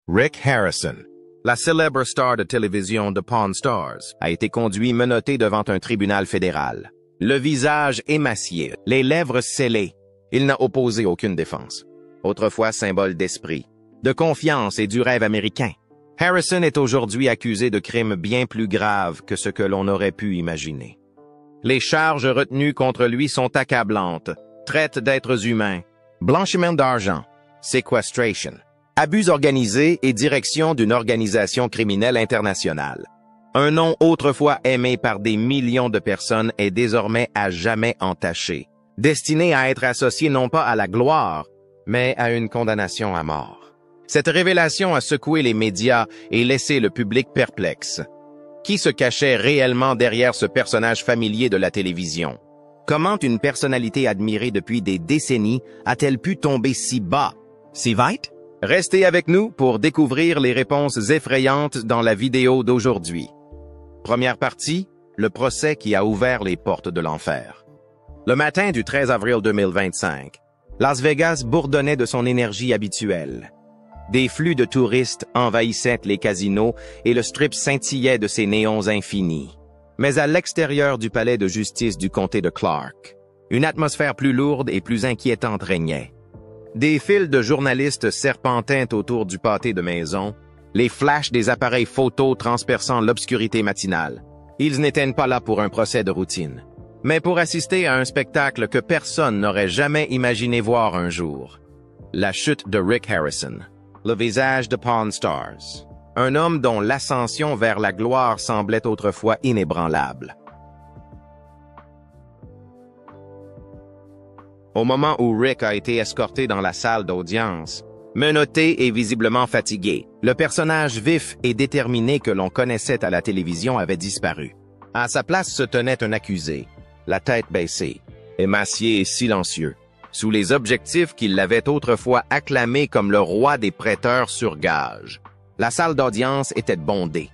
Rick Harrison, la célèbre star de télévision de Pawn Stars, a été conduit menotté devant un tribunal fédéral. Le visage émacié, les lèvres scellées, il n'a opposé aucune défense. Autrefois symbole d'esprit, de confiance et du rêve américain, Harrison est aujourd'hui accusé de crimes bien plus graves que ce que l'on aurait pu imaginer. Les charges retenues contre lui sont accablantes, traite d'êtres humains, blanchiment d'argent, sequestration, abus organisés et direction d'une organisation criminelle internationale. Un nom autrefois aimé par des millions de personnes est désormais à jamais entaché, destiné à être associé non pas à la gloire, mais à une condamnation à mort. Cette révélation a secoué les médias et laissé le public perplexe. Qui se cachait réellement derrière ce personnage familier de la télévision? Comment une personnalité admirée depuis des décennies a-t-elle pu tomber si bas, si vite? Restez avec nous pour découvrir les réponses effrayantes dans la vidéo d'aujourd'hui. Première partie, le procès qui a ouvert les portes de l'enfer. Le matin du 13 avril 2025, Las Vegas bourdonnait de son énergie habituelle. Des flux de touristes envahissaient les casinos et le strip scintillait de ses néons infinis. Mais à l'extérieur du palais de justice du comté de Clark, une atmosphère plus lourde et plus inquiétante régnait. Des files de journalistes serpentaient autour du pâté de maison, les flashs des appareils photo transperçant l'obscurité matinale. Ils n'étaient pas là pour un procès de routine, mais pour assister à un spectacle que personne n'aurait jamais imaginé voir un jour. La chute de Rick Harrison, le visage de Pawn Stars, un homme dont l'ascension vers la gloire semblait autrefois inébranlable. Au moment où Rick a été escorté dans la salle d'audience, menotté et visiblement fatigué, le personnage vif et déterminé que l'on connaissait à la télévision avait disparu. À sa place se tenait un accusé, la tête baissée, émacié et silencieux, sous les objectifs qui l'avaient autrefois acclamé comme le roi des prêteurs sur gage. La salle d'audience était bondée.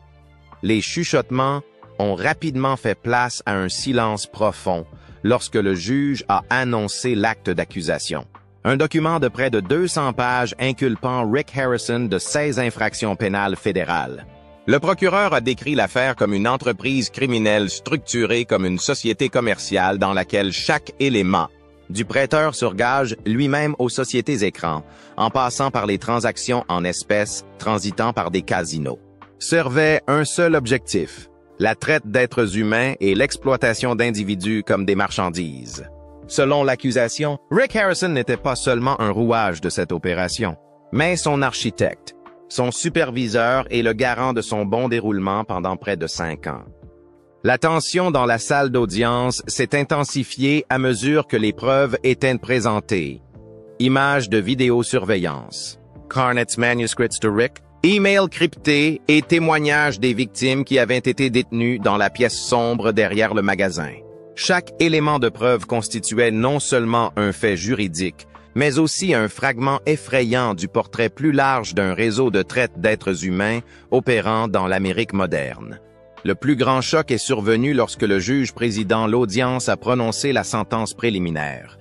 Les chuchotements ont rapidement fait place à un silence profond lorsque le juge a annoncé l'acte d'accusation. Un document de près de 200 pages inculpant Rick Harrison de 16 infractions pénales fédérales. Le procureur a décrit l'affaire comme une entreprise criminelle structurée comme une société commerciale dans laquelle chaque élément, du prêteur sur gage lui-même aux sociétés écrans, en passant par les transactions en espèces transitant par des casinos, servait un seul objectif: la traite d'êtres humains et l'exploitation d'individus comme des marchandises. Selon l'accusation, Rick Harrison n'était pas seulement un rouage de cette opération, mais son architecte, son superviseur et le garant de son bon déroulement pendant près de 5 ans. La tension dans la salle d'audience s'est intensifiée à mesure que les preuves étaient présentées. Images de vidéosurveillance, Carnet's manuscripts to Rick, emails cryptés et témoignages des victimes qui avaient été détenues dans la pièce sombre derrière le magasin. Chaque élément de preuve constituait non seulement un fait juridique, mais aussi un fragment effrayant du portrait plus large d'un réseau de traite d'êtres humains opérant dans l'Amérique moderne. Le plus grand choc est survenu lorsque le juge présidant l'audience a prononcé la sentence préliminaire.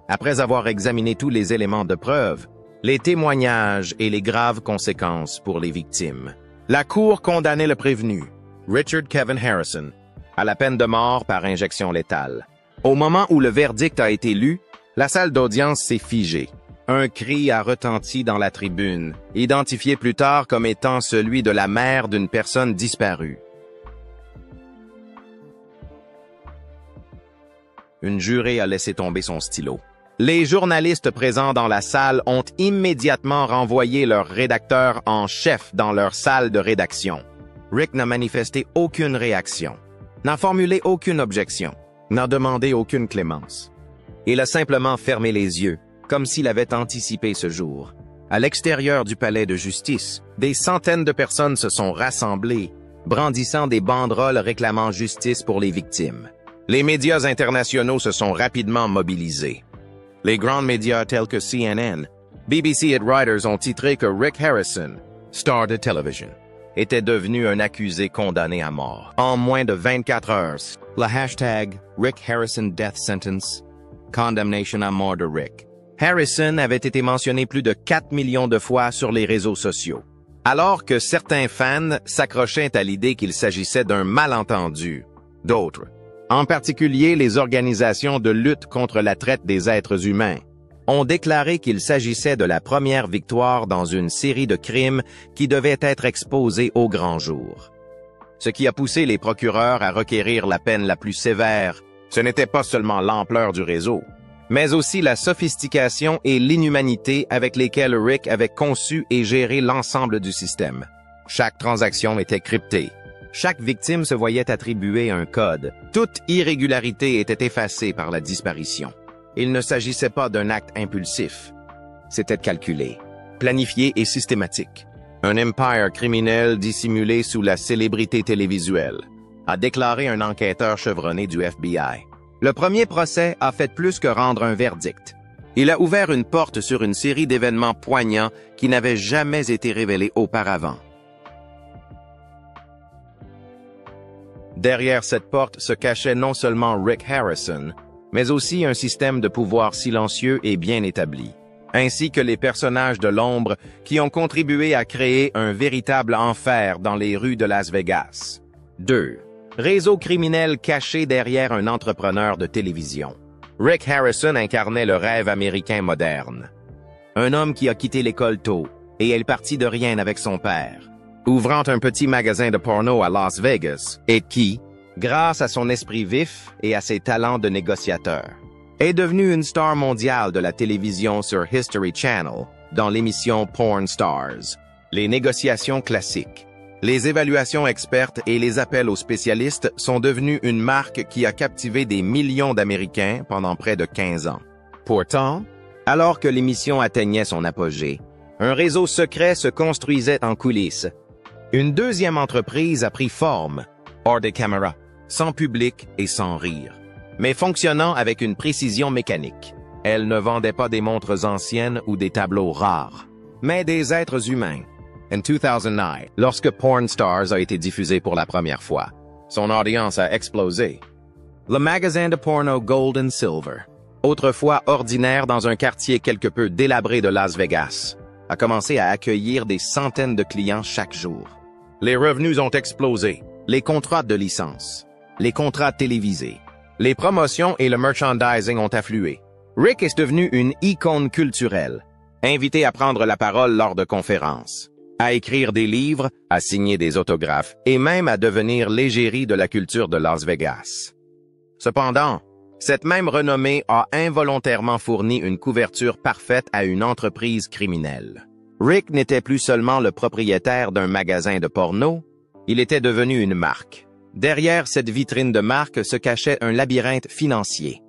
Après avoir examiné tous les éléments de preuve, les témoignages et les graves conséquences pour les victimes, la Cour condamnait le prévenu, Richard Kevin Harrison, à la peine de mort par injection létale. Au moment où le verdict a été lu, la salle d'audience s'est figée. Un cri a retenti dans la tribune, identifié plus tard comme étant celui de la mère d'une personne disparue. Une jurée a laissé tomber son stylo. Les journalistes présents dans la salle ont immédiatement renvoyé leur rédacteur en chef dans leur salle de rédaction. Rick n'a manifesté aucune réaction, n'a formulé aucune objection, n'a demandé aucune clémence. Il a simplement fermé les yeux, comme s'il avait anticipé ce jour. À l'extérieur du palais de justice, des centaines de personnes se sont rassemblées, brandissant des banderoles réclamant justice pour les victimes. Les médias internationaux se sont rapidement mobilisés. Les grands médias tels que CNN, BBC et Reuters ont titré que Rick Harrison, star de télévision, était devenu un accusé condamné à mort. En moins de 24 heures, le hashtag Rick Harrison Death Sentence, condemnation à mort de Rick Harrison avait été mentionné plus de 4 millions de fois sur les réseaux sociaux. Alors que certains fans s'accrochaient à l'idée qu'il s'agissait d'un malentendu, d'autres, en particulier les organisations de lutte contre la traite des êtres humains, ont déclaré qu'il s'agissait de la première victoire dans une série de crimes qui devaient être exposés au grand jour. Ce qui a poussé les procureurs à requérir la peine la plus sévère, ce n'était pas seulement l'ampleur du réseau, mais aussi la sophistication et l'inhumanité avec lesquelles Rick avait conçu et géré l'ensemble du système. Chaque transaction était cryptée. Chaque victime se voyait attribuer un code. Toute irrégularité était effacée par la disparition. Il ne s'agissait pas d'un acte impulsif. C'était calculé, planifié et systématique. Un empire criminel dissimulé sous la célébrité télévisuelle, a déclaré un enquêteur chevronné du FBI. Le premier procès a fait plus que rendre un verdict. Il a ouvert une porte sur une série d'événements poignants qui n'avaient jamais été révélés auparavant. Derrière cette porte se cachait non seulement Rick Harrison, mais aussi un système de pouvoir silencieux et bien établi, ainsi que les personnages de l'ombre qui ont contribué à créer un véritable enfer dans les rues de Las Vegas. 2. Réseau criminel caché derrière un entrepreneur de télévision. Rick Harrison incarnait le rêve américain moderne. Un homme qui a quitté l'école tôt et est parti de rien avec son père, ouvrant un petit magasin de porno à Las Vegas, et qui, grâce à son esprit vif et à ses talents de négociateur, est devenu une star mondiale de la télévision sur History Channel dans l'émission Porn Stars. Les négociations classiques, les évaluations expertes et les appels aux spécialistes sont devenus une marque qui a captivé des millions d'Américains pendant près de 15 ans. Pourtant, alors que l'émission atteignait son apogée, un réseau secret se construisait en coulisses. Une deuxième entreprise a pris forme, hors des caméras, sans public et sans rire, mais fonctionnant avec une précision mécanique. Elle ne vendait pas des montres anciennes ou des tableaux rares, mais des êtres humains. En 2009, lorsque Porn Stars a été diffusé pour la première fois, son audience a explosé. Le magasin de porno Gold and Silver, autrefois ordinaire dans un quartier quelque peu délabré de Las Vegas, a commencé à accueillir des centaines de clients chaque jour. Les revenus ont explosé, les contrats de licence, les contrats télévisés, les promotions et le merchandising ont afflué. Rick est devenu une icône culturelle, invité à prendre la parole lors de conférences, à écrire des livres, à signer des autographes et même à devenir l'égérie de la culture de Las Vegas. Cependant, cette même renommée a involontairement fourni une couverture parfaite à une entreprise criminelle. Rick n'était plus seulement le propriétaire d'un magasin de porno, il était devenu une marque. Derrière cette vitrine de marque se cachait un labyrinthe financier.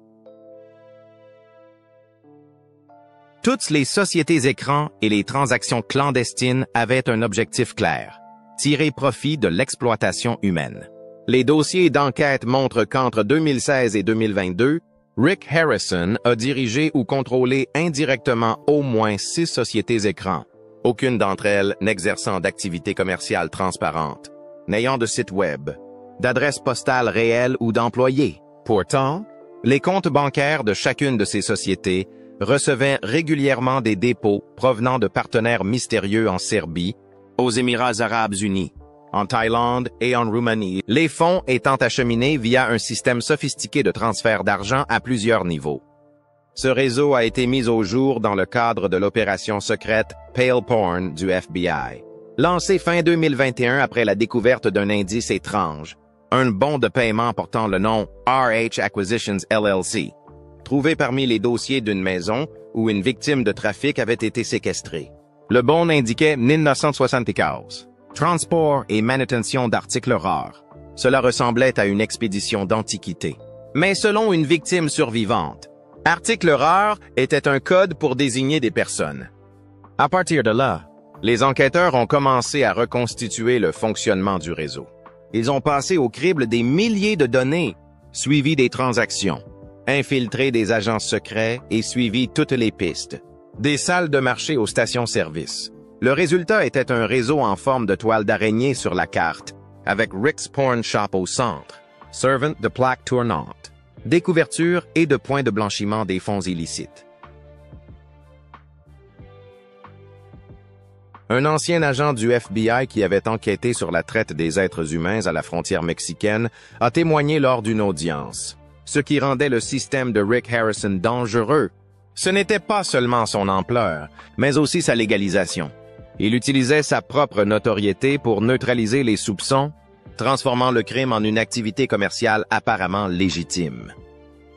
Toutes les sociétés écrans et les transactions clandestines avaient un objectif clair, tirer profit de l'exploitation humaine. Les dossiers d'enquête montrent qu'entre 2016 et 2022, Rick Harrison a dirigé ou contrôlé indirectement au moins 6 sociétés écrans, aucune d'entre elles n'exerçant d'activité commerciale transparente, n'ayant de site web, d'adresse postale réelle ou d'employés. Pourtant, les comptes bancaires de chacune de ces sociétés recevaient régulièrement des dépôts provenant de partenaires mystérieux en Serbie, aux Émirats arabes unis, en Thaïlande et en Roumanie, les fonds étant acheminés via un système sophistiqué de transfert d'argent à plusieurs niveaux. Ce réseau a été mis au jour dans le cadre de l'opération secrète Pale Porn du FBI, lancée fin 2021 après la découverte d'un indice étrange, un bon de paiement portant le nom RH Acquisitions LLC, trouvé parmi les dossiers d'une maison où une victime de trafic avait été séquestrée. Le bon indiquait 1974. Transport et manutention d'articles rares. Cela ressemblait à une expédition d'antiquité. Mais selon une victime survivante, article rare était un code pour désigner des personnes. À partir de là, les enquêteurs ont commencé à reconstituer le fonctionnement du réseau. Ils ont passé au crible des milliers de données, suivi des transactions, infiltré des agents secrets et suivi toutes les pistes, des salles de marché aux stations-service. Le résultat était un réseau en forme de toile d'araignée sur la carte, avec Rick's Porn Shop au centre, servant de plaques tournantes, des couvertures et de points de blanchiment des fonds illicites. un ancien agent du FBI qui avait enquêté sur la traite des êtres humains à la frontière mexicaine, a témoigné lors d'une audience, ce qui rendait le système de Rick Harrison dangereux. Ce n'était pas seulement son ampleur, mais aussi sa légalisation. Il utilisait sa propre notoriété pour neutraliser les soupçons, transformant le crime en une activité commerciale apparemment légitime.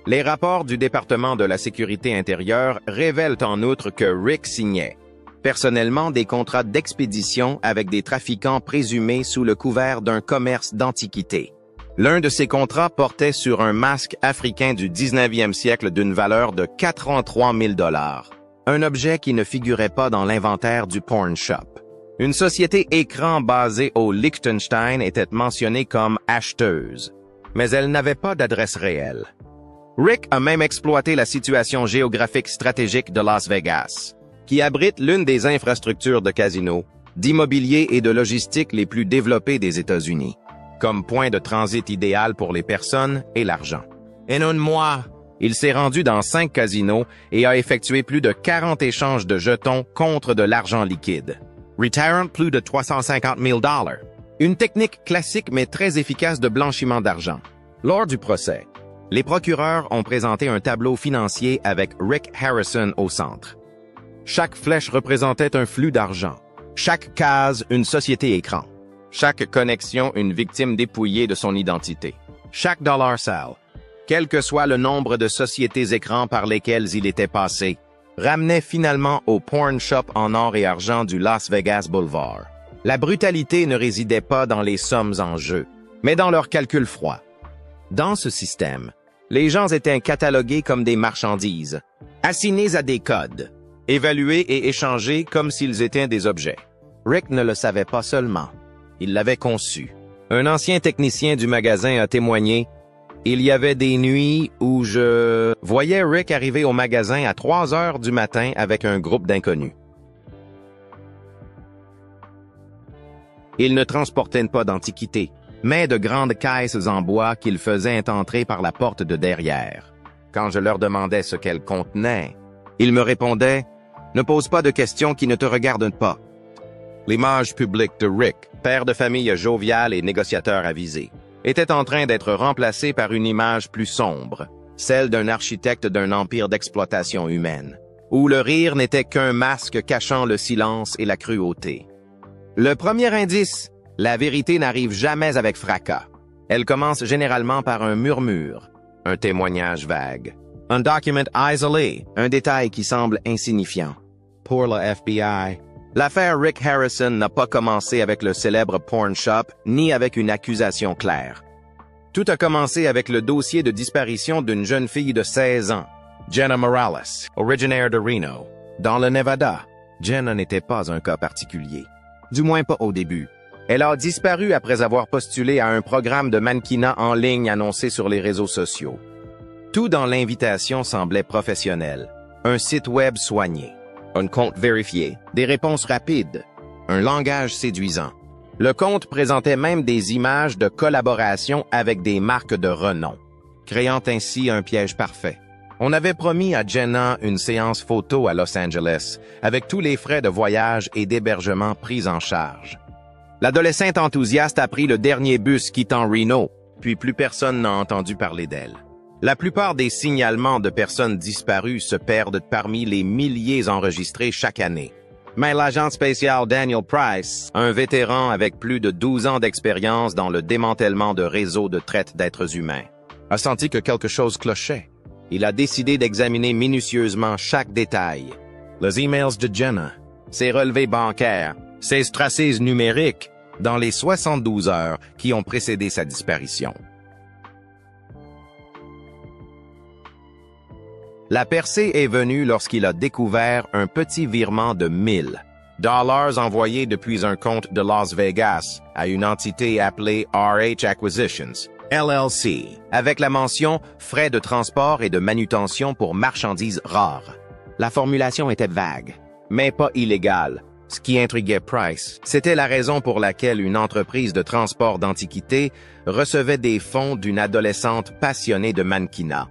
Les rapports du département de la sécurité intérieure révèlent en outre que Rick signait personnellement des contrats d'expédition avec des trafiquants présumés sous le couvert d'un commerce d'antiquités. L'un de ces contrats portait sur un masque africain du 19e siècle d'une valeur de 83 000 $, un objet qui ne figurait pas dans l'inventaire du Porn Shop. Une société écran basée au Liechtenstein était mentionnée comme acheteuse, mais elle n'avait pas d'adresse réelle. Rick a même exploité la situation géographique stratégique de Las Vegas, qui abrite l'une des infrastructures de casinos, d'immobilier et de logistique les plus développées des États-Unis, comme point de transit idéal pour les personnes et l'argent. En un mois, il s'est rendu dans 5 casinos et a effectué plus de 40 échanges de jetons contre de l'argent liquide, retirant plus de 350 000 $. Une technique classique mais très efficace de blanchiment d'argent. Lors du procès, les procureurs ont présenté un tableau financier avec Rick Harrison au centre. Chaque flèche représentait un flux d'argent, chaque case une société écran, chaque connexion une victime dépouillée de son identité, chaque dollar sale, quel que soit le nombre de sociétés écrans par lesquelles il était passé, ramenait finalement au Porn Shop en or et argent du Las Vegas Boulevard. La brutalité ne résidait pas dans les sommes en jeu, mais dans leurs calculs froids. Dans ce système, les gens étaient catalogués comme des marchandises, assignés à des codes, évalués et échangés comme s'ils étaient des objets. Rick ne le savait pas seulement, il l'avait conçu. Un ancien technicien du magasin a témoigné « Il y avait des nuits où je voyais Rick arriver au magasin à 3 heures du matin avec un groupe d'inconnus. Il ne transportait pas d'antiquités, mais de grandes caisses en bois qu'il faisait entrer par la porte de derrière. Quand je leur demandais ce qu'elles contenaient, ils me répondaient « Ne pose pas de questions qui ne te regardent pas ». L'image publique de Rick, père de famille jovial et négociateur avisé, était en train d'être remplacée par une image plus sombre, celle d'un architecte d'un empire d'exploitation humaine, où le rire n'était qu'un masque cachant le silence et la cruauté. Le premier indice, la vérité n'arrive jamais avec fracas. Elle commence généralement par un murmure, un témoignage vague, un document isolé, un détail qui semble insignifiant. Pour le FBI, l'affaire Rick Harrison n'a pas commencé avec le célèbre Porn Shop ni avec une accusation claire. Tout a commencé avec le dossier de disparition d'une jeune fille de 16 ans, Jenna Morales, originaire de Reno, dans le Nevada. Jenna n'était pas un cas particulier, du moins pas au début. Elle a disparu après avoir postulé à un programme de mannequinat en ligne annoncé sur les réseaux sociaux. Tout dans l'invitation semblait professionnel. Un site web soigné, un compte vérifié, des réponses rapides, un langage séduisant. Le compte présentait même des images de collaboration avec des marques de renom, créant ainsi un piège parfait. On avait promis à Jenna une séance photo à Los Angeles, avec tous les frais de voyage et d'hébergement pris en charge. L'adolescente enthousiaste a pris le dernier bus quittant Reno, puis plus personne n'a entendu parler d'elle. La plupart des signalements de personnes disparues se perdent parmi les milliers enregistrés chaque année. Mais l'agent spécial Daniel Price, un vétéran avec plus de 12 ans d'expérience dans le démantèlement de réseaux de traite d'êtres humains, a senti que quelque chose clochait. Il a décidé d'examiner minutieusement chaque détail. Les emails de Jenna, ses relevés bancaires, ses traces numériques dans les 72 heures qui ont précédé sa disparition. La percée est venue lorsqu'il a découvert un petit virement de $1000 envoyé depuis un compte de Las Vegas à une entité appelée RH Acquisitions, LLC, avec la mention « frais de transport et de manutention pour marchandises rares ». La formulation était vague, mais pas illégale. Ce qui intriguait Price, c'était la raison pour laquelle une entreprise de transport d'antiquités recevait des fonds d'une adolescente passionnée de mannequinat.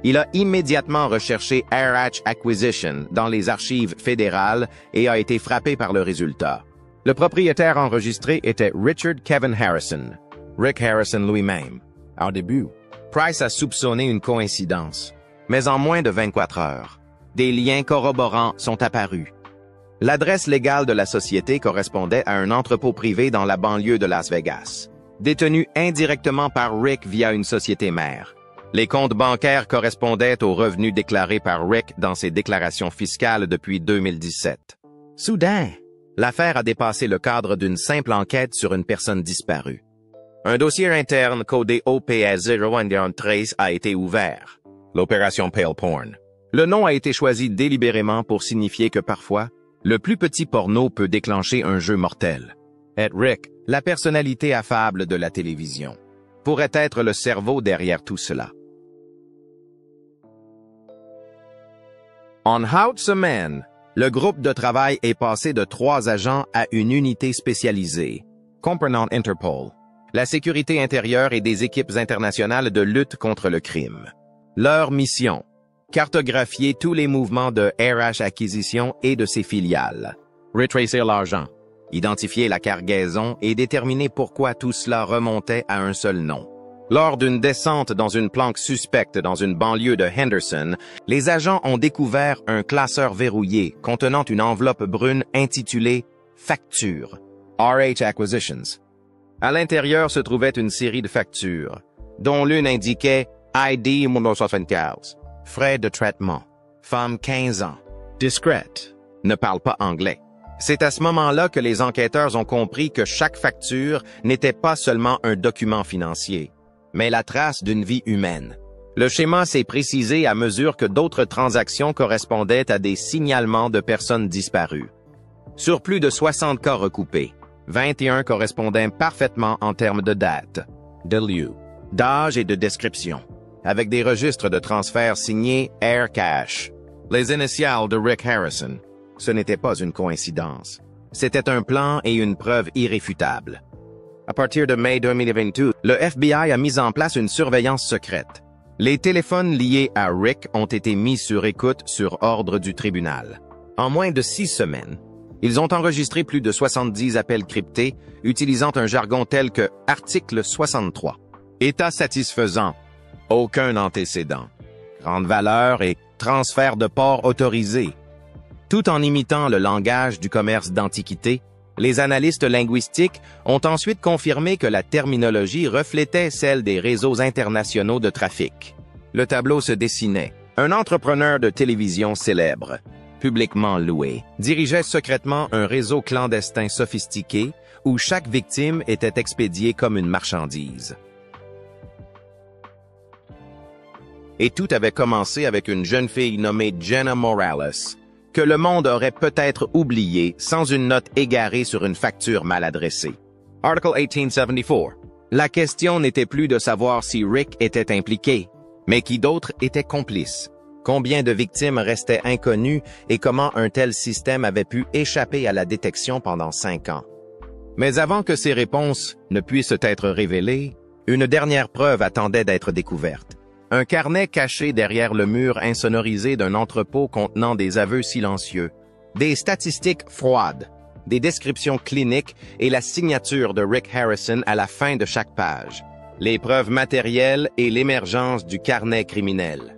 Il a immédiatement recherché RH Acquisition dans les archives fédérales et a été frappé par le résultat. Le propriétaire enregistré était Richard Kevin Harrison, Rick Harrison lui-même. Au début, Price a soupçonné une coïncidence, mais en moins de 24 heures, des liens corroborants sont apparus. L'adresse légale de la société correspondait à un entrepôt privé dans la banlieue de Las Vegas, détenu indirectement par Rick via une société mère. Les comptes bancaires correspondaient aux revenus déclarés par Rick dans ses déclarations fiscales depuis 2017. Soudain, l'affaire a dépassé le cadre d'une simple enquête sur une personne disparue. Un dossier interne codé OPS 0113 a été ouvert. L'opération Pale Porn. Le nom a été choisi délibérément pour signifier que parfois, le plus petit porno peut déclencher un jeu mortel. Ed Rick, la personnalité affable de la télévision, pourrait être le cerveau derrière tout cela. En haute semaine, le groupe de travail est passé de 3 agents à une unité spécialisée, comprenant Interpol, la sécurité intérieure et des équipes internationales de lutte contre le crime. Leur mission: cartographier tous les mouvements de RH Acquisition et de ses filiales, retracer l'argent, identifier la cargaison et déterminer pourquoi tout cela remontait à un seul nom. Lors d'une descente dans une planque suspecte dans une banlieue de Henderson, les agents ont découvert un classeur verrouillé contenant une enveloppe brune intitulée « Factures » RH Acquisitions. À l'intérieur se trouvait une série de factures, dont l'une indiquait « ID 1975 ». Frais de traitement. Femme 15 ans. Discrète. Ne parle pas anglais. C'est à ce moment-là que les enquêteurs ont compris que chaque facture n'était pas seulement un document financier, mais la trace d'une vie humaine. Le schéma s'est précisé à mesure que d'autres transactions correspondaient à des signalements de personnes disparues. Sur plus de 60 cas recoupés, 21 correspondaient parfaitement en termes de date, de lieu, d'âge et de description, avec des registres de transfert signés Air Cash. Les initiales de Rick Harrison. Ce n'était pas une coïncidence. C'était un plan et une preuve irréfutable. À partir de mai 2022, le FBI a mis en place une surveillance secrète. Les téléphones liés à Rick ont été mis sur écoute sur ordre du tribunal. En moins de 6 semaines, ils ont enregistré plus de 70 appels cryptés utilisant un jargon tel que « article 63 ». État satisfaisant. Aucun antécédent. Grande valeur et transfert de port autorisé. Tout en imitant le langage du commerce d'antiquités, les analystes linguistiques ont ensuite confirmé que la terminologie reflétait celle des réseaux internationaux de trafic. Le tableau se dessinait. Un entrepreneur de télévision célèbre, publiquement loué, dirigeait secrètement un réseau clandestin sophistiqué où chaque victime était expédiée comme une marchandise. Et tout avait commencé avec une jeune fille nommée Jenna Morales, que le monde aurait peut-être oubliée sans une note égarée sur une facture mal adressée. Article 1874. La question n'était plus de savoir si Rick était impliqué, mais qui d'autre était complice. Combien de victimes restaient inconnues et comment un tel système avait pu échapper à la détection pendant 5 ans. Mais avant que ces réponses ne puissent être révélées, une dernière preuve attendait d'être découverte. Un carnet caché derrière le mur insonorisé d'un entrepôt contenant des aveux silencieux, des statistiques froides, des descriptions cliniques et la signature de Rick Harrison à la fin de chaque page, les preuves matérielles et l'émergence du carnet criminel.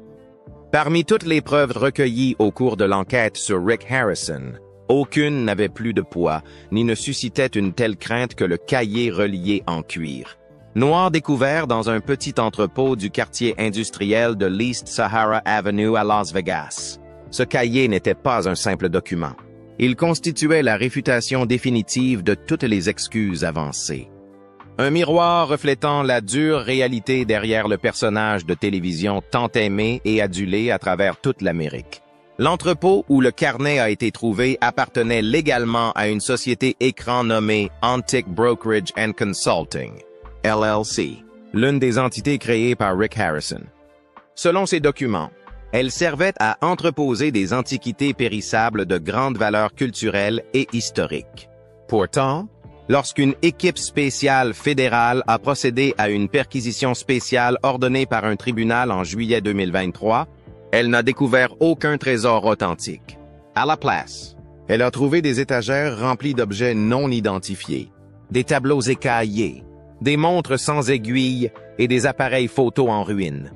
Parmi toutes les preuves recueillies au cours de l'enquête sur Rick Harrison, aucune n'avait plus de poids ni ne suscitait une telle crainte que le cahier relié en cuir. Noir découvert dans un petit entrepôt du quartier industriel de l'East Sahara Avenue à Las Vegas. Ce cahier n'était pas un simple document. Il constituait la réfutation définitive de toutes les excuses avancées. Un miroir reflétant la dure réalité derrière le personnage de télévision tant aimé et adulé à travers toute l'Amérique. L'entrepôt où le carnet a été trouvé appartenait légalement à une société écran nommée Antique Brokerage and Consulting, LLC, l'une des entités créées par Rick Harrison. Selon ces documents, elle servait à entreposer des antiquités périssables de grande valeur culturelle et historique. Pourtant, lorsqu'une équipe spéciale fédérale a procédé à une perquisition spéciale ordonnée par un tribunal en juillet 2023, elle n'a découvert aucun trésor authentique. À la place, elle a trouvé des étagères remplies d'objets non identifiés, des tableaux écaillés, des montres sans aiguilles et des appareils photo en ruine.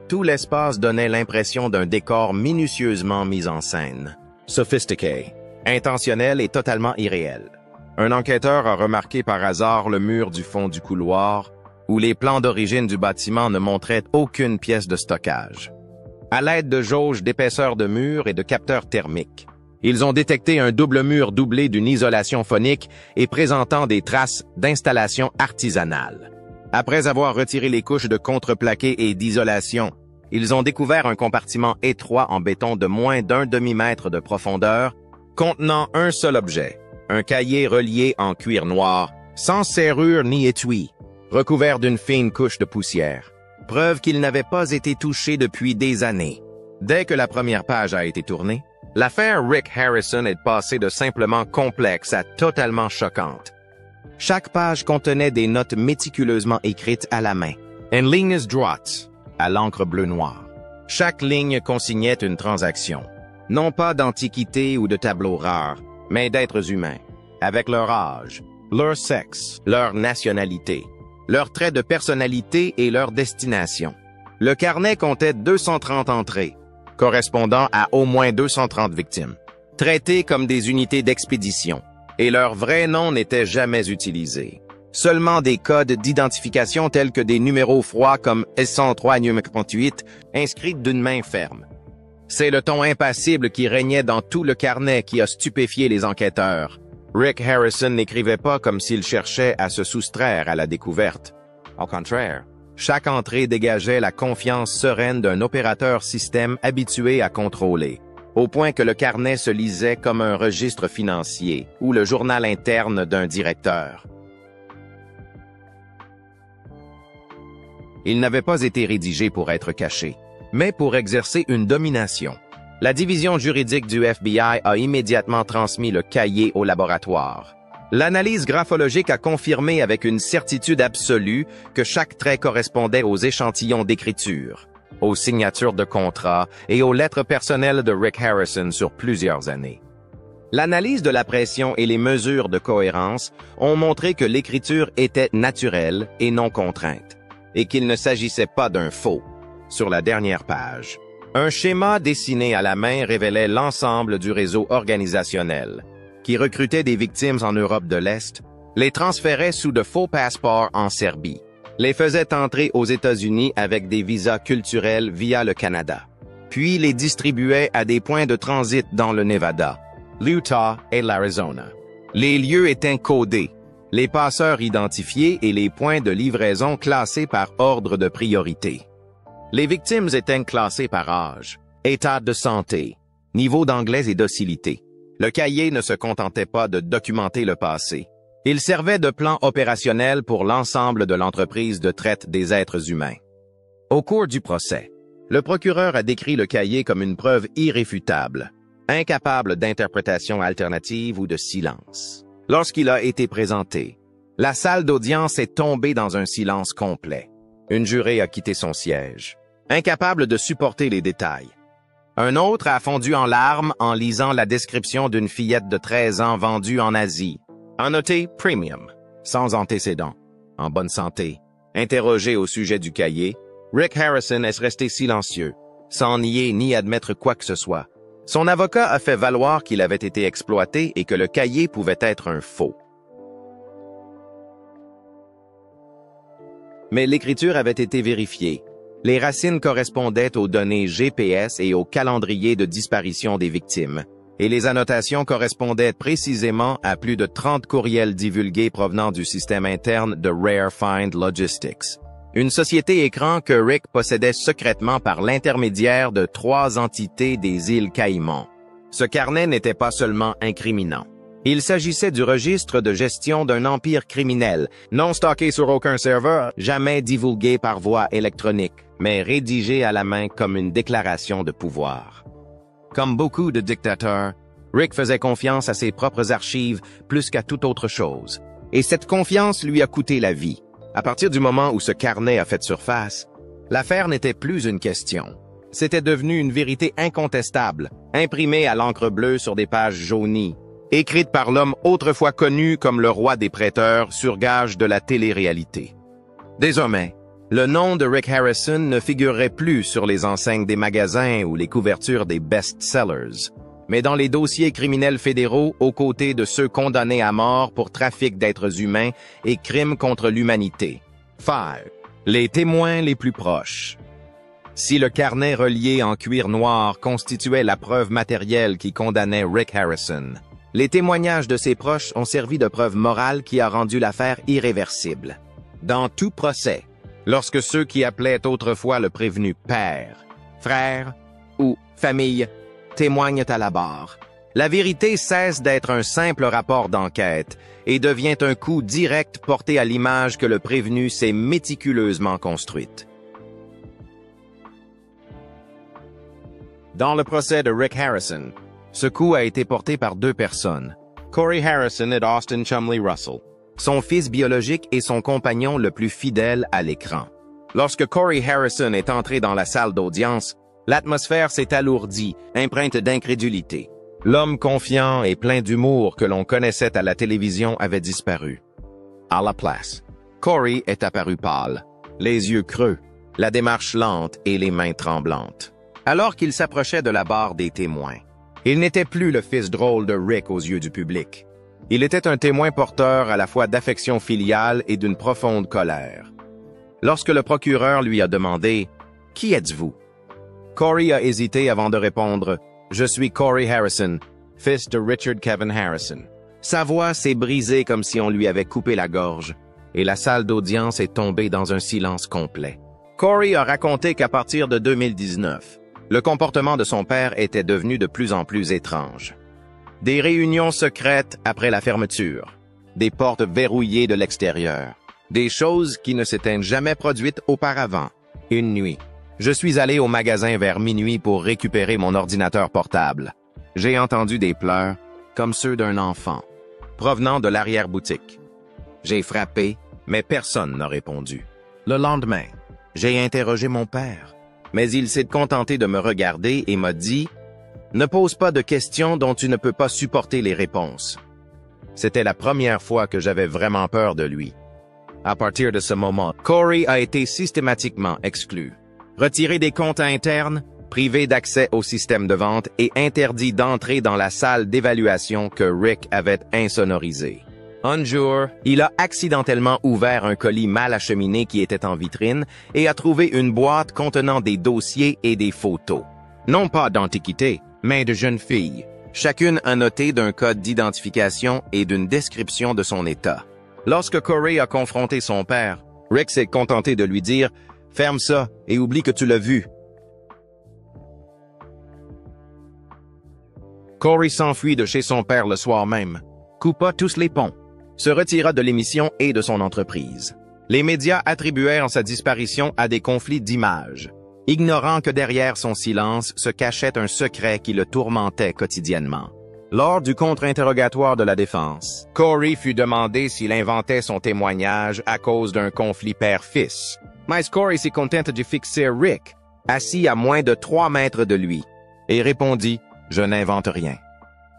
Tout l'espace donnait l'impression d'un décor minutieusement mis en scène, sophistiqué, intentionnel et totalement irréel. Un enquêteur a remarqué par hasard le mur du fond du couloir, où les plans d'origine du bâtiment ne montraient aucune pièce de stockage. À l'aide de jauges d'épaisseur de mur et de capteurs thermiques, ils ont détecté un double mur doublé d'une isolation phonique et présentant des traces d'installation artisanale. Après avoir retiré les couches de contreplaqué et d'isolation, ils ont découvert un compartiment étroit en béton de moins d'un demi-mètre de profondeur, contenant un seul objet, un cahier relié en cuir noir, sans serrure ni étui, recouvert d'une fine couche de poussière. Preuve qu'il n'avait pas été touché depuis des années. Dès que la première page a été tournée, l'affaire Rick Harrison est passée de simplement complexe à totalement choquante. Chaque page contenait des notes méticuleusement écrites à la main, en lignes droites, à l'encre bleu-noir. Chaque ligne consignait une transaction, non pas d'antiquité ou de tableaux rares, mais d'êtres humains, avec leur âge, leur sexe, leur nationalité, leurs traits de personnalité et leur destination. Le carnet comptait 230 entrées, correspondant à au moins 230 victimes, traitées comme des unités d'expédition, et leur vrai nom n'était jamais utilisé. Seulement des codes d'identification tels que des numéros froids comme S103 numéro 38 inscrits d'une main ferme. C'est le ton impassible qui régnait dans tout le carnet qui a stupéfié les enquêteurs. Rick Harrison n'écrivait pas comme s'il cherchait à se soustraire à la découverte. Au contraire, chaque entrée dégageait la confiance sereine d'un opérateur système habitué à contrôler, au point que le carnet se lisait comme un registre financier ou le journal interne d'un directeur. Il n'avait pas été rédigé pour être caché, mais pour exercer une domination. La division juridique du FBI a immédiatement transmis le cahier au laboratoire. L'analyse graphologique a confirmé avec une certitude absolue que chaque trait correspondait aux échantillons d'écriture, aux signatures de contrat et aux lettres personnelles de Rick Harrison sur plusieurs années. L'analyse de la pression et les mesures de cohérence ont montré que l'écriture était naturelle et non contrainte, et qu'il ne s'agissait pas d'un faux. Sur la dernière page, un schéma dessiné à la main révélait l'ensemble du réseau organisationnel, qui recrutait des victimes en Europe de l'Est, les transférait sous de faux passeports en Serbie, les faisait entrer aux États-Unis avec des visas culturels via le Canada, puis les distribuait à des points de transit dans le Nevada, l'Utah et l'Arizona. Les lieux étaient codés, les passeurs identifiés et les points de livraison classés par ordre de priorité. Les victimes étaient classées par âge, état de santé, niveau d'anglais et docilité. Le cahier ne se contentait pas de documenter le passé. Il servait de plan opérationnel pour l'ensemble de l'entreprise de traite des êtres humains. Au cours du procès, le procureur a décrit le cahier comme une preuve irréfutable, incapable d'interprétation alternative ou de silence. Lorsqu'il a été présenté, la salle d'audience est tombée dans un silence complet. Une jurée a quitté son siège, incapable de supporter les détails. Un autre a fondu en larmes en lisant la description d'une fillette de 13 ans vendue en Asie, annotée premium, sans antécédent, en bonne santé. Interrogé au sujet du cahier, Rick Harrison est resté silencieux, sans nier ni admettre quoi que ce soit. Son avocat a fait valoir qu'il avait été exploité et que le cahier pouvait être un faux. Mais l'écriture avait été vérifiée. Les racines correspondaient aux données GPS et au calendrier de disparition des victimes, et les annotations correspondaient précisément à plus de 30 courriels divulgués provenant du système interne de Rare Find Logistics, une société écran que Rick possédait secrètement par l'intermédiaire de 3 entités des îles Caïmans. Ce carnet n'était pas seulement incriminant. Il s'agissait du registre de gestion d'un empire criminel, non stocké sur aucun serveur, jamais divulgué par voie électronique, mais rédigé à la main comme une déclaration de pouvoir. Comme beaucoup de dictateurs, Rick faisait confiance à ses propres archives plus qu'à toute autre chose. Et cette confiance lui a coûté la vie. À partir du moment où ce carnet a fait surface, l'affaire n'était plus une question. C'était devenu une vérité incontestable, imprimée à l'encre bleue sur des pages jaunies, écrite par l'homme autrefois connu comme le roi des prêteurs sur gage de la télé-réalité. Désormais, le nom de Rick Harrison ne figurerait plus sur les enseignes des magasins ou les couvertures des best-sellers, mais dans les dossiers criminels fédéraux aux côtés de ceux condamnés à mort pour trafic d'êtres humains et crimes contre l'humanité. 5. Les témoins les plus proches. Si le carnet relié en cuir noir constituait la preuve matérielle qui condamnait Rick Harrison, les témoignages de ses proches ont servi de preuve morale qui a rendu l'affaire irréversible. Dans tout procès, lorsque ceux qui appelaient autrefois le prévenu père, frère ou famille témoignent à la barre, la vérité cesse d'être un simple rapport d'enquête et devient un coup direct porté à l'image que le prévenu s'est méticuleusement construite. Dans le procès de Rick Harrison, ce coup a été porté par deux personnes, Corey Harrison et Austin Chumley Russell, son fils biologique et son compagnon le plus fidèle à l'écran. Lorsque Corey Harrison est entré dans la salle d'audience, l'atmosphère s'est alourdie, empreinte d'incrédulité. L'homme confiant et plein d'humour que l'on connaissait à la télévision avait disparu. À la place, Corey est apparu pâle, les yeux creux, la démarche lente et les mains tremblantes. Alors qu'il s'approchait de la barre des témoins, il n'était plus le fils drôle de Rick aux yeux du public. Il était un témoin porteur à la fois d'affection filiale et d'une profonde colère. Lorsque le procureur lui a demandé « Qui êtes-vous » Corey a hésité avant de répondre « Je suis Corey Harrison, fils de Richard Kevin Harrison ». Sa voix s'est brisée comme si on lui avait coupé la gorge, et la salle d'audience est tombée dans un silence complet. Corey a raconté qu'à partir de 2019, le comportement de son père était devenu de plus en plus étrange. Des réunions secrètes après la fermeture, des portes verrouillées de l'extérieur, des choses qui ne s'étaient jamais produites auparavant. Une nuit, je suis allé au magasin vers minuit pour récupérer mon ordinateur portable. J'ai entendu des pleurs, comme ceux d'un enfant, provenant de l'arrière-boutique. J'ai frappé, mais personne n'a répondu. Le lendemain, j'ai interrogé mon père, mais il s'est contenté de me regarder et m'a dit « Ne pose pas de questions dont tu ne peux pas supporter les réponses. » C'était la première fois que j'avais vraiment peur de lui. À partir de ce moment, Corey a été systématiquement exclu, retiré des comptes internes, privé d'accès au système de vente et interdit d'entrer dans la salle d'évaluation que Rick avait insonorisée. Un jour, il a accidentellement ouvert un colis mal acheminé qui était en vitrine et a trouvé une boîte contenant des dossiers et des photos. Non pas d'antiquité, mais de jeunes filles, chacune annotée d'un code d'identification et d'une description de son état. Lorsque Corey a confronté son père, Rick s'est contenté de lui dire « Ferme ça et oublie que tu l'as vu. » Corey s'enfuit de chez son père le soir même, coupa tous les ponts, se retira de l'émission et de son entreprise. Les médias attribuèrent sa disparition à des conflits d'images, ignorant que derrière son silence se cachait un secret qui le tourmentait quotidiennement. Lors du contre-interrogatoire de la défense, Corey fut demandé s'il inventait son témoignage à cause d'un conflit père-fils. Mais Corey s'est contenté de fixer Rick, assis à moins de 3 mètres de lui, et répondit « Je n'invente rien.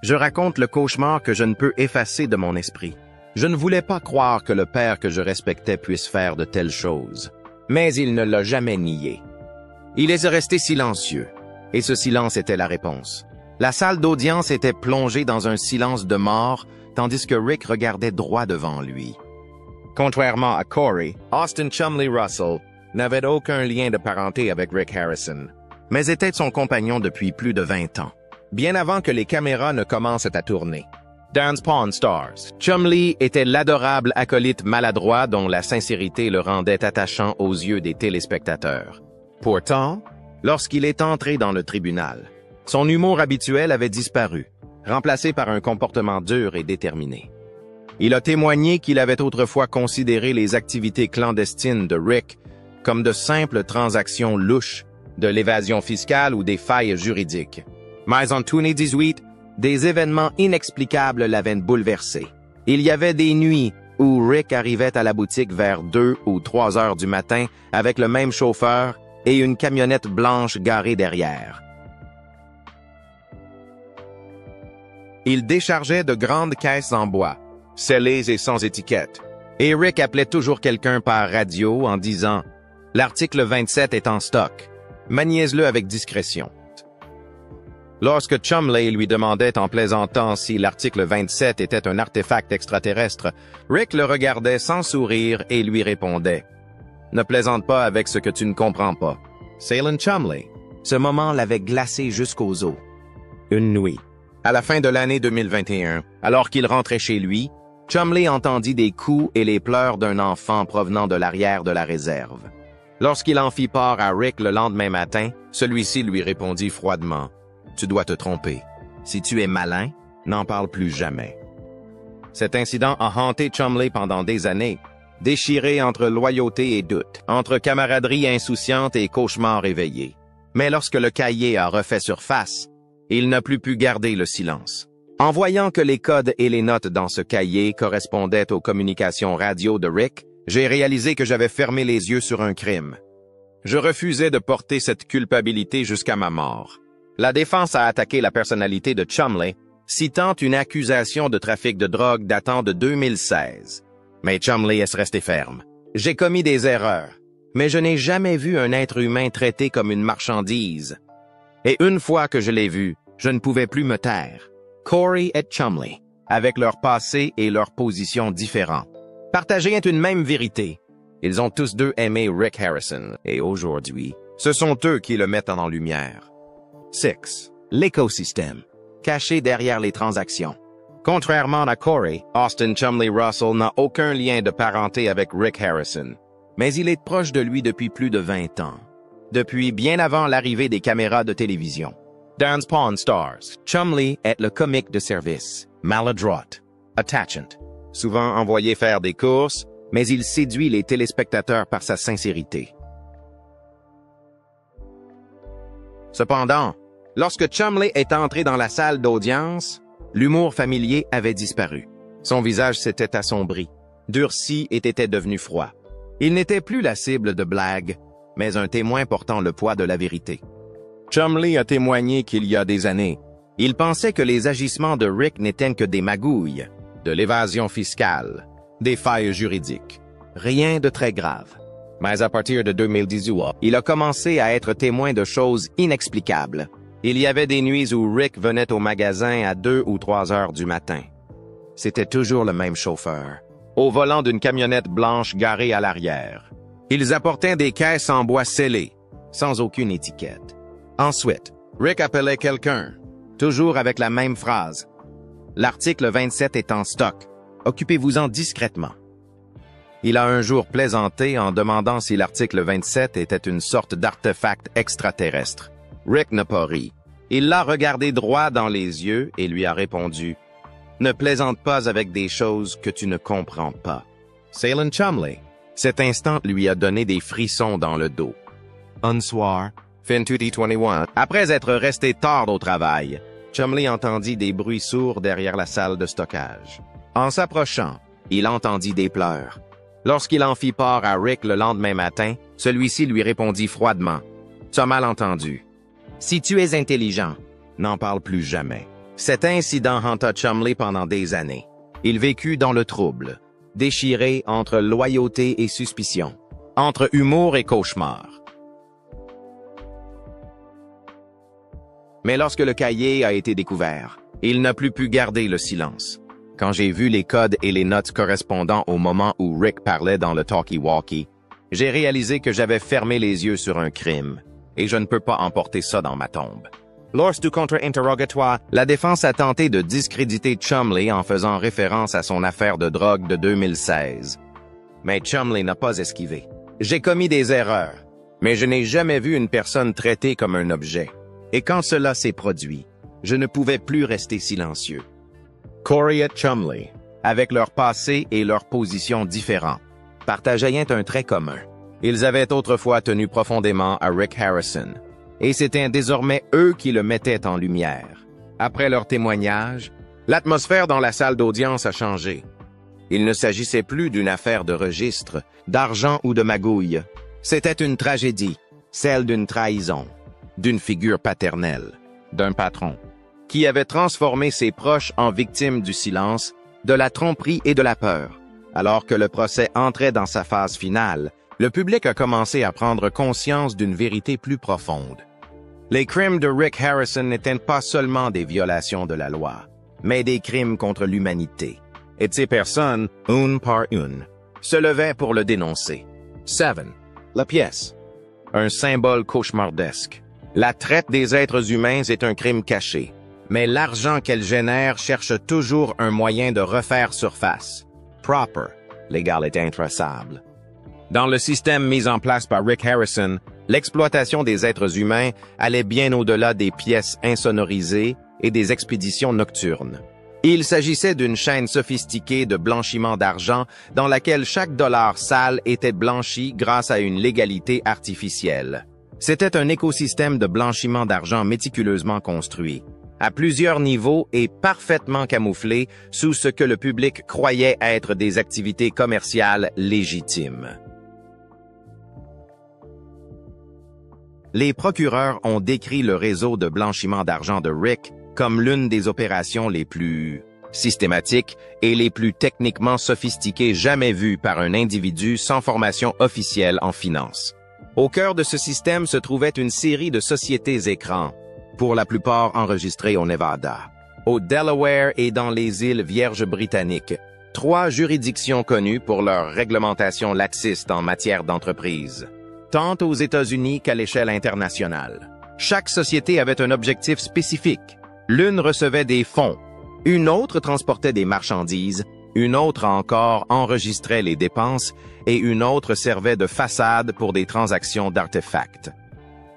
Je raconte le cauchemar que je ne peux effacer de mon esprit. Je ne voulais pas croire que le père que je respectais puisse faire de telles choses. » Mais il ne l'a jamais nié. Il est resté silencieux, et ce silence était la réponse. La salle d'audience était plongée dans un silence de mort, tandis que Rick regardait droit devant lui. Contrairement à Corey, Austin Chumley Russell n'avait aucun lien de parenté avec Rick Harrison, mais était son compagnon depuis plus de 20 ans, bien avant que les caméras ne commencent à tourner. Dans Pawn Stars, Chumley était l'adorable acolyte maladroit dont la sincérité le rendait attachant aux yeux des téléspectateurs. Pourtant, lorsqu'il est entré dans le tribunal, son humour habituel avait disparu, remplacé par un comportement dur et déterminé. Il a témoigné qu'il avait autrefois considéré les activités clandestines de Rick comme de simples transactions louches, de l'évasion fiscale ou des failles juridiques. Mais en 2018, Des événements inexplicables l'avaient bouleversé. Il y avait des nuits où Rick arrivait à la boutique vers 2 ou 3 heures du matin avec le même chauffeur et une camionnette blanche garée derrière. Il déchargeait de grandes caisses en bois, scellées et sans étiquette. Et Rick appelait toujours quelqu'un par radio en disant « L'article 27 est en stock. Maniez-le avec discrétion. » Lorsque Chumley lui demandait en plaisantant si l'article 27 était un artefact extraterrestre, Rick le regardait sans sourire et lui répondait « Ne plaisante pas avec ce que tu ne comprends pas. » Salem Chumley. Ce moment l'avait glacé jusqu'aux os. Une nuit, à la fin de l'année 2021, alors qu'il rentrait chez lui, Chumley entendit des coups et les pleurs d'un enfant provenant de l'arrière de la réserve. Lorsqu'il en fit part à Rick le lendemain matin, celui-ci lui répondit froidement « Tu dois te tromper. Si tu es malin, n'en parle plus jamais. » Cet incident a hanté Chumley pendant des années, déchiré entre loyauté et doute, entre camaraderie insouciante et cauchemar éveillé. Mais lorsque le cahier a refait surface, il n'a plus pu garder le silence. En voyant que les codes et les notes dans ce cahier correspondaient aux communications radio de Rick, j'ai réalisé que j'avais fermé les yeux sur un crime. Je refusais de porter cette culpabilité jusqu'à ma mort. La défense a attaqué la personnalité de Chumley, citant une accusation de trafic de drogue datant de 2016. Mais Chumley est resté ferme. J'ai commis des erreurs, mais je n'ai jamais vu un être humain traité comme une marchandise. Et une fois que je l'ai vu, je ne pouvais plus me taire. Corey et Chumley, avec leur passé et leur position différents, partageaient une même vérité. Ils ont tous deux aimé Rick Harrison, et aujourd'hui, ce sont eux qui le mettent en lumière. 6. L'écosystème, caché derrière les transactions. Contrairement à Corey, Austin Chumley Russell n'a aucun lien de parenté avec Rick Harrison, mais il est proche de lui depuis plus de 20 ans, depuis bien avant l'arrivée des caméras de télévision. Dans Pawn Stars, Chumley est le comique de service, maladroit, attachant, souvent envoyé faire des courses, mais il séduit les téléspectateurs par sa sincérité. Cependant, lorsque Chumley est entré dans la salle d'audience, l'humour familier avait disparu. Son visage s'était assombri, durci et était devenu froid. Il n'était plus la cible de blagues, mais un témoin portant le poids de la vérité. Chumley a témoigné qu'il y a des années. Il pensait que les agissements de Rick n'étaient que des magouilles, de l'évasion fiscale, des failles juridiques. Rien de très grave. Mais à partir de 2018, il a commencé à être témoin de choses inexplicables. Il y avait des nuits où Rick venait au magasin à 2 ou 3 heures du matin. C'était toujours le même chauffeur, au volant d'une camionnette blanche garée à l'arrière. Ils apportaient des caisses en bois scellées, sans aucune étiquette. Ensuite, Rick appelait quelqu'un, toujours avec la même phrase. « L'article 27 est en stock. Occupez-vous-en discrètement. » Il a un jour plaisanté en demandant si l'article 27 était une sorte d'artefact extraterrestre. Rick n'a pas ri. Il l'a regardé droit dans les yeux et lui a répondu « Ne plaisante pas avec des choses que tu ne comprends pas. » Salem Chumley. Cet instant lui a donné des frissons dans le dos. Un soir, fin 2021, après être resté tard au travail, Chumley entendit des bruits sourds derrière la salle de stockage. En s'approchant, il entendit des pleurs. Lorsqu'il en fit part à Rick le lendemain matin, celui-ci lui répondit froidement « Tu as mal entendu. Si tu es intelligent, n'en parle plus jamais. » Cet incident hanta Chumley pendant des années. Il vécut dans le trouble, déchiré entre loyauté et suspicion, entre humour et cauchemar. Mais lorsque le cahier a été découvert, il n'a plus pu garder le silence. Quand j'ai vu les codes et les notes correspondant au moment où Rick parlait dans le talkie-walkie, j'ai réalisé que j'avais fermé les yeux sur un crime, et je ne peux pas emporter ça dans ma tombe. Lors du contre-interrogatoire, la défense a tenté de discréditer Chumley en faisant référence à son affaire de drogue de 2016. Mais Chumley n'a pas esquivé. J'ai commis des erreurs, mais je n'ai jamais vu une personne traitée comme un objet. Et quand cela s'est produit, je ne pouvais plus rester silencieux. Corey et Chumley, avec leur passé et leur position différents, partageaient un trait commun. Ils avaient autrefois tenu profondément à Rick Harrison, et c'était désormais eux qui le mettaient en lumière. Après leur témoignage, l'atmosphère dans la salle d'audience a changé. Il ne s'agissait plus d'une affaire de registre, d'argent ou de magouille. C'était une tragédie, celle d'une trahison, d'une figure paternelle, d'un patron, qui avait transformé ses proches en victimes du silence, de la tromperie et de la peur. Alors que le procès entrait dans sa phase finale, le public a commencé à prendre conscience d'une vérité plus profonde. Les crimes de Rick Harrison n'étaient pas seulement des violations de la loi, mais des crimes contre l'humanité. Et ces personnes, une par une, se levaient pour le dénoncer. 7. La pièce. Un symbole cauchemardesque. La traite des êtres humains est un crime caché, mais l'argent qu'elle génère cherche toujours un moyen de refaire surface. Proper, légal et intraçable. Dans le système mis en place par Rick Harrison, l'exploitation des êtres humains allait bien au-delà des pièces insonorisées et des expéditions nocturnes. Il s'agissait d'une chaîne sophistiquée de blanchiment d'argent dans laquelle chaque dollar sale était blanchi grâce à une légalité artificielle. C'était un écosystème de blanchiment d'argent méticuleusement construit, à plusieurs niveaux et parfaitement camouflé sous ce que le public croyait être des activités commerciales légitimes. Les procureurs ont décrit le réseau de blanchiment d'argent de Rick comme l'une des opérations les plus systématiques et les plus techniquement sophistiquées jamais vues par un individu sans formation officielle en finance. Au cœur de ce système se trouvait une série de sociétés écrans, pour la plupart enregistrées au Nevada, au Delaware et dans les îles Vierges britanniques, 3 juridictions connues pour leur réglementation laxiste en matière d'entreprise, tant aux États-Unis qu'à l'échelle internationale. Chaque société avait un objectif spécifique. L'une recevait des fonds, une autre transportait des marchandises, une autre encore enregistrait les dépenses et une autre servait de façade pour des transactions d'artefacts.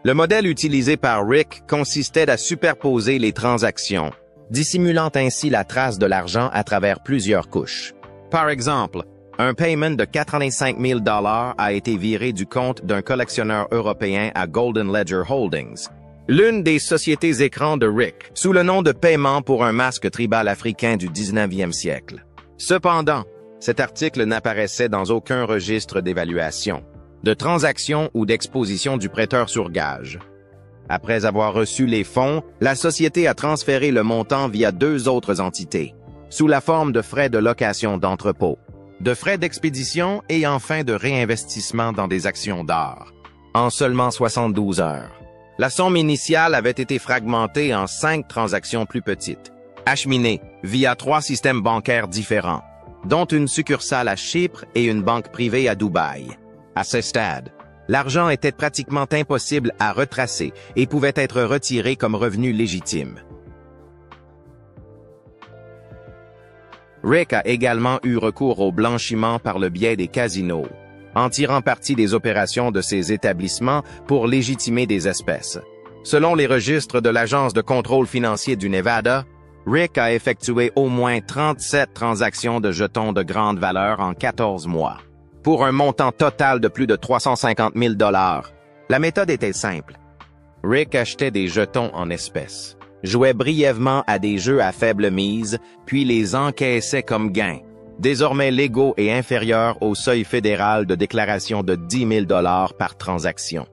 Le modèle utilisé par Rick consistait à superposer les transactions, dissimulant ainsi la trace de l'argent à travers plusieurs couches. Par exemple, un paiement de 85 000 $ a été viré du compte d'un collectionneur européen à Golden Ledger Holdings, l'une des sociétés écrans de Rick, sous le nom de paiement pour un masque tribal africain du 19e siècle. Cependant, cet article n'apparaissait dans aucun registre d'évaluation, de transaction ou d'exposition du prêteur sur gage. Après avoir reçu les fonds, la société a transféré le montant via 2 autres entités, sous la forme de frais de location d'entrepôt, de frais d'expédition et enfin de réinvestissement dans des actions d'or, en seulement 72 heures. La somme initiale avait été fragmentée en 5 transactions plus petites, acheminées via 3 systèmes bancaires différents, dont une succursale à Chypre et une banque privée à Dubaï. À ce stade, l'argent était pratiquement impossible à retracer et pouvait être retiré comme revenu légitime. Rick a également eu recours au blanchiment par le biais des casinos, en tirant parti des opérations de ces établissements pour légitimer des espèces. Selon les registres de l'Agence de contrôle financier du Nevada, Rick a effectué au moins 37 transactions de jetons de grande valeur en 14 mois, pour un montant total de plus de 350 000 $. La méthode était simple. Rick achetait des jetons en espèces, jouait brièvement à des jeux à faible mise, puis les encaissait comme gains, désormais légaux et inférieurs au seuil fédéral de déclaration de 10 000 $ par transaction.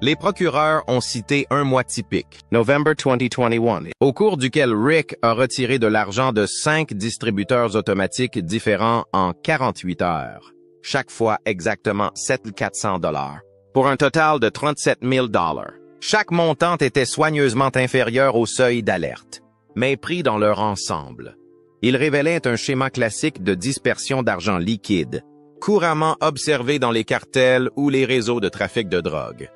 Les procureurs ont cité un mois typique, November 2021, au cours duquel Rick a retiré de l'argent de 5 distributeurs automatiques différents en 48 heures, chaque fois exactement 7 400 $, pour un total de 37 000 $. Chaque montant était soigneusement inférieur au seuil d'alerte, mais pris dans leur ensemble. Il révélait un schéma classique de dispersion d'argent liquide, couramment observé dans les cartels ou les réseaux de trafic de drogue.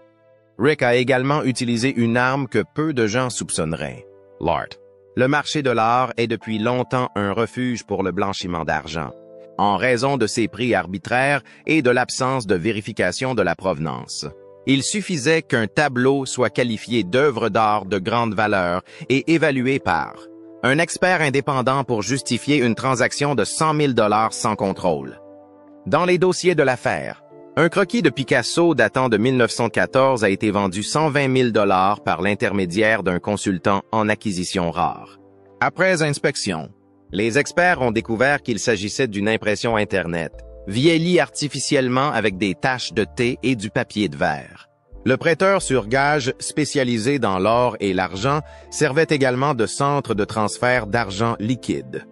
Rick a également utilisé une arme que peu de gens soupçonneraient, l'art. Le marché de l'art est depuis longtemps un refuge pour le blanchiment d'argent, en raison de ses prix arbitraires et de l'absence de vérification de la provenance. Il suffisait qu'un tableau soit qualifié d'œuvre d'art de grande valeur et évalué par un expert indépendant pour justifier une transaction de 100 000 $ sans contrôle. Dans les dossiers de l'affaire, un croquis de Picasso datant de 1914 a été vendu 120 000 $ par l'intermédiaire d'un consultant en acquisition rare. Après inspection, les experts ont découvert qu'il s'agissait d'une impression Internet, vieillie artificiellement avec des taches de thé et du papier de verre. Le prêteur sur gage, spécialisé dans l'or et l'argent, servait également de centre de transfert d'argent liquide.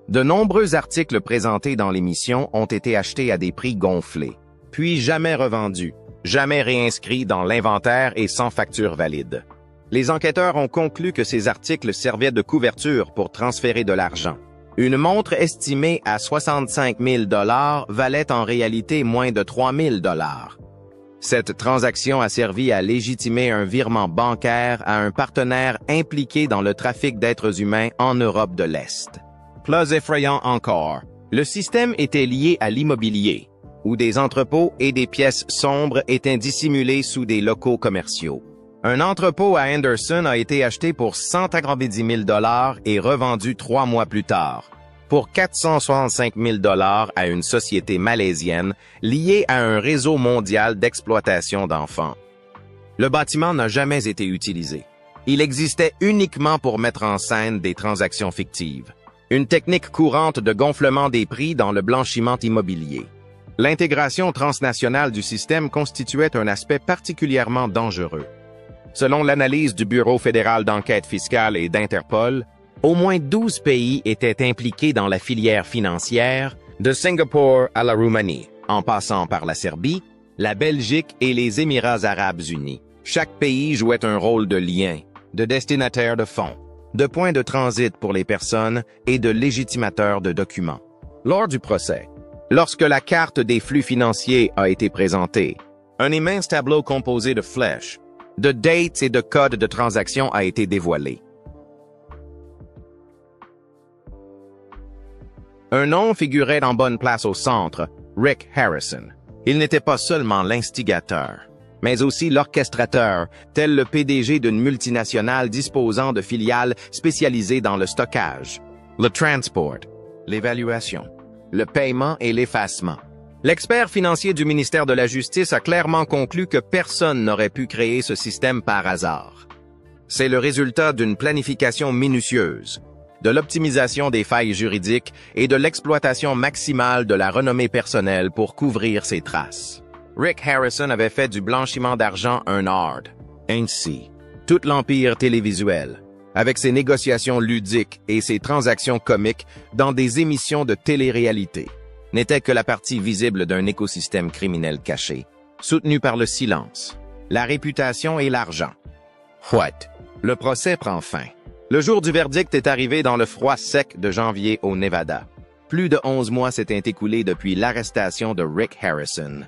De nombreux articles présentés dans l'émission ont été achetés à des prix gonflés, puis jamais revendus, jamais réinscrits dans l'inventaire et sans facture valide. Les enquêteurs ont conclu que ces articles servaient de couverture pour transférer de l'argent. Une montre estimée à 65 000 $ valait en réalité moins de 3 000 $. Cette transaction a servi à légitimer un virement bancaire à un partenaire impliqué dans le trafic d'êtres humains en Europe de l'Est. Plus effrayant encore, le système était lié à l'immobilier, où des entrepôts et des pièces sombres étaient dissimulés sous des locaux commerciaux. Un entrepôt à Henderson a été acheté pour 190 000 $ et revendu 3 mois plus tard, pour 465 000 $ à une société malaisienne liée à un réseau mondial d'exploitation d'enfants. Le bâtiment n'a jamais été utilisé. Il existait uniquement pour mettre en scène des transactions fictives. Une technique courante de gonflement des prix dans le blanchiment immobilier. L'intégration transnationale du système constituait un aspect particulièrement dangereux. Selon l'analyse du Bureau fédéral d'enquête fiscale et d'Interpol, au moins 12 pays étaient impliqués dans la filière financière, de Singapour à la Roumanie, en passant par la Serbie, la Belgique et les Émirats arabes unis. Chaque pays jouait un rôle de lien, de destinataire de fonds, de point de transit pour les personnes et de légitimateur de documents. Lors du procès, lorsque la carte des flux financiers a été présentée, un immense tableau composé de flèches, de dates et de codes de transaction a été dévoilé. Un nom figurait en bonne place au centre, Rick Harrison. Il n'était pas seulement l'instigateur, mais aussi l'orchestrateur, tel le PDG d'une multinationale disposant de filiales spécialisées dans le stockage, le transport, l'évaluation, le paiement et l'effacement. L'expert financier du ministère de la Justice a clairement conclu que personne n'aurait pu créer ce système par hasard. C'est le résultat d'une planification minutieuse, de l'optimisation des failles juridiques et de l'exploitation maximale de la renommée personnelle pour couvrir ses traces. Rick Harrison avait fait du blanchiment d'argent un art. Ainsi, tout l'empire télévisuel, avec ses négociations ludiques et ses transactions comiques dans des émissions de télé-réalité, n'était que la partie visible d'un écosystème criminel caché, soutenu par le silence, la réputation et l'argent. What? Le procès prend fin. Le jour du verdict est arrivé dans le froid sec de janvier au Nevada. Plus de 11 mois s'étaient écoulés depuis l'arrestation de Rick Harrison.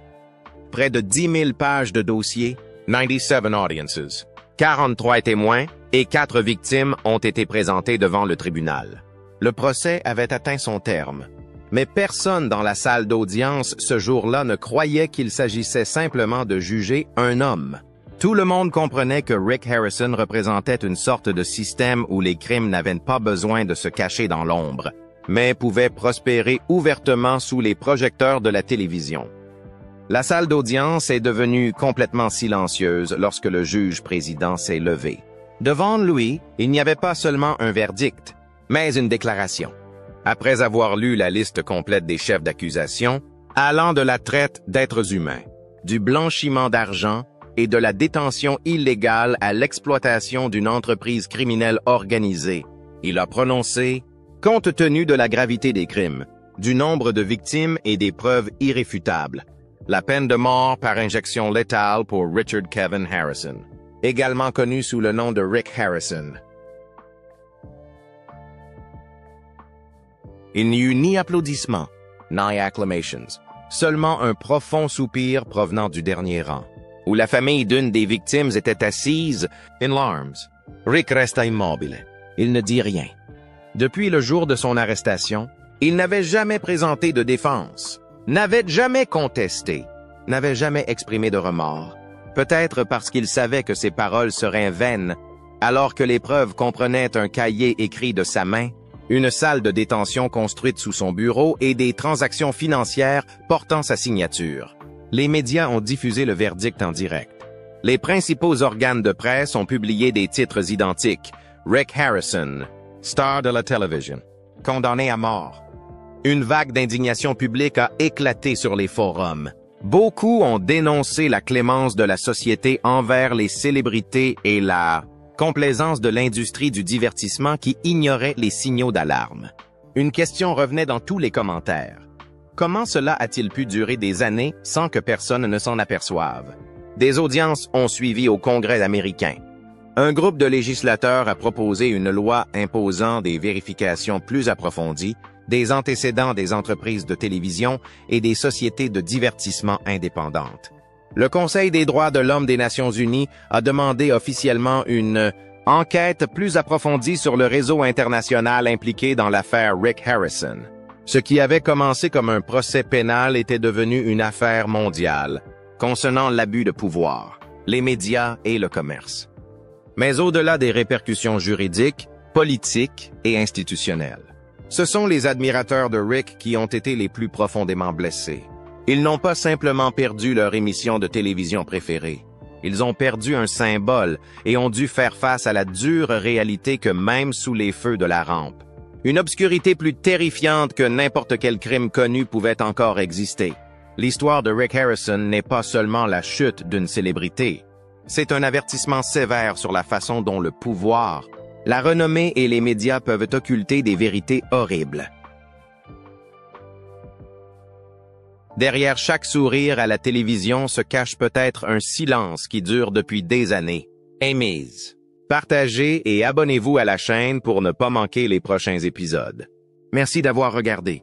Près de 10 000 pages de dossiers, 97 audiences, 43 témoins et 4 victimes ont été présentés devant le tribunal. Le procès avait atteint son terme. Mais personne dans la salle d'audience ce jour-là ne croyait qu'il s'agissait simplement de juger un homme. Tout le monde comprenait que Rick Harrison représentait une sorte de système où les crimes n'avaient pas besoin de se cacher dans l'ombre, mais pouvaient prospérer ouvertement sous les projecteurs de la télévision. La salle d'audience est devenue complètement silencieuse lorsque le juge président s'est levé. Devant lui, il n'y avait pas seulement un verdict, mais une déclaration. Après avoir lu la liste complète des chefs d'accusation, allant de la traite d'êtres humains, du blanchiment d'argent et de la détention illégale à l'exploitation d'une entreprise criminelle organisée, il a prononcé, compte tenu de la gravité des crimes, du nombre de victimes et des preuves irréfutables, la peine de mort par injection létale pour Richard Kevin Harrison, également connu sous le nom de Rick Harrison. Il n'y eut ni applaudissements, ni acclamations, seulement un profond soupir provenant du dernier rang, où la famille d'une des victimes était assise, in larmes. Rick resta immobile. Il ne dit rien. Depuis le jour de son arrestation, il n'avait jamais présenté de défense, n'avait jamais contesté, n'avait jamais exprimé de remords, peut-être parce qu'il savait que ses paroles seraient vaines, alors que les preuves comprenaient un cahier écrit de sa main, une salle de détention construite sous son bureau et des transactions financières portant sa signature. Les médias ont diffusé le verdict en direct. Les principaux organes de presse ont publié des titres identiques. Rick Harrison, star de la télévision, condamné à mort. Une vague d'indignation publique a éclaté sur les forums. Beaucoup ont dénoncé la clémence de la société envers les célébrités et la complaisance de l'industrie du divertissement qui ignorait les signaux d'alarme. Une question revenait dans tous les commentaires. Comment cela a-t-il pu durer des années sans que personne ne s'en aperçoive? Des audiences ont suivi au Congrès américain. Un groupe de législateurs a proposé une loi imposant des vérifications plus approfondies des antécédents des entreprises de télévision et des sociétés de divertissement indépendantes. Le Conseil des droits de l'homme des Nations unies a demandé officiellement une enquête plus approfondie sur le réseau international impliqué dans l'affaire Rick Harrison. Ce qui avait commencé comme un procès pénal était devenu une affaire mondiale, concernant l'abus de pouvoir, les médias et le commerce. Mais au-delà des répercussions juridiques, politiques et institutionnelles, ce sont les admirateurs de Rick qui ont été les plus profondément blessés. Ils n'ont pas simplement perdu leur émission de télévision préférée. Ils ont perdu un symbole et ont dû faire face à la dure réalité que même sous les feux de la rampe, une obscurité plus terrifiante que n'importe quel crime connu pouvait encore exister. L'histoire de Rick Harrison n'est pas seulement la chute d'une célébrité. C'est un avertissement sévère sur la façon dont le pouvoir, la renommée et les médias peuvent occulter des vérités horribles. Derrière chaque sourire à la télévision se cache peut-être un silence qui dure depuis des années. Aimez, partagez et abonnez-vous à la chaîne pour ne pas manquer les prochains épisodes. Merci d'avoir regardé.